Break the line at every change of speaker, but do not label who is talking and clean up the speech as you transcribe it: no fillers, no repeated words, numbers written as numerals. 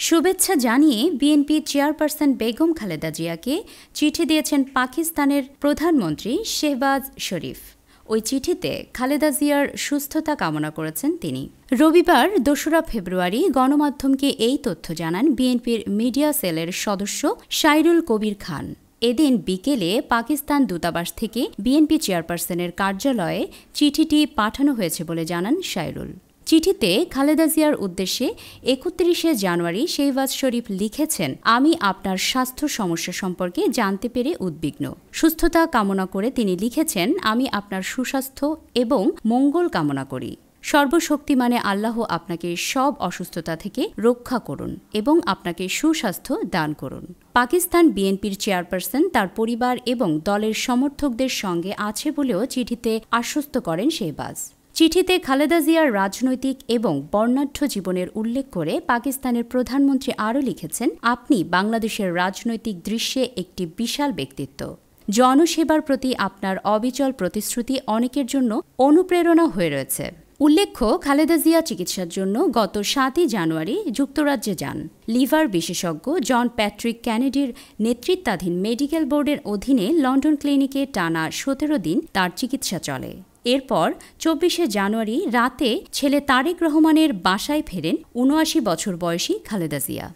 শুভেচ্ছা জানিয়ে BNP chairperson Begum Khaleda জিয়াকে চিঠি দিয়েছেন পাকিস্তানের প্রধানমন্ত্রী শেহবাজ শরীফ। ওই চিঠিতে খালেদা জিয়ার সুস্থতা কামনা করেছেন তিনি। রবিবার ২রা ফেব্রুয়ারি গণমাধ্যমকে এই তথ্য জানান বিএনপির মিডিয়া সেলের সদস্য সাইরুল কবির খান। এদিন বিকেলে পাকিস্তান দূতাবাস থেকে বিএনপি চেয়ারপারসনের কার্যালয়ে চিঠিটি পাঠানো হয়েছে বলে জানান সাইরুল। চিঠিতে খালেদা জিয়ার উদ্দেশ্যে ৩১শে জানুয়ারি শেহবাজ শরীফ লিখেছেন, আমি আপনার স্বাস্থ্য সমস্যা সম্পর্কে জানতে পেরে উদ্বিগ্ন। সুস্থতা কামনা করে তিনি লিখেছেন, আমি আপনার সুস্বাস্থ্য এবং মঙ্গল কামনা করি। সর্বশক্তিমানে আল্লাহ আপনাকে সব অসুস্থতা থেকে রক্ষা করুন এবং আপনাকে সুস্বাস্থ্য দান করুন। পাকিস্তান বিএনপির চেয়ারপারসন তার পরিবার এবং দলের সমর্থকদের সঙ্গে আছে বলেও চিঠিতে আশ্বস্ত করেন শেহবাজ। চিঠিতে খালেদা জিয়ার রাজনৈতিক এবং বর্ণাঢ্য জীবনের উল্লেখ করে পাকিস্তানের প্রধানমন্ত্রী আরও লিখেছেন, আপনি বাংলাদেশের রাজনৈতিক দৃশ্যে একটি বিশাল ব্যক্তিত্ব। জনসেবার প্রতি আপনার অবিচল প্রতিশ্রুতি অনেকের জন্য অনুপ্রেরণা হয়ে রয়েছে। উল্লেখ্য, খালেদা জিয়া চিকিৎসার জন্য গত ৭ই জানুয়ারি যুক্তরাজ্যে যান। লিভার বিশেষজ্ঞ জন প্যাট্রিক কেনেডির নেতৃত্বাধীন মেডিকেল বোর্ডের অধীনে লন্ডন ক্লিনিকে টানা ১৭ দিন তার চিকিৎসা চলে। এরপর ২৪শে জানুয়ারি রাতে ছেলে তারেক রহমানের বাসায় ফেরেন ৭৯ বছর বয়সী খালেদা জিয়া।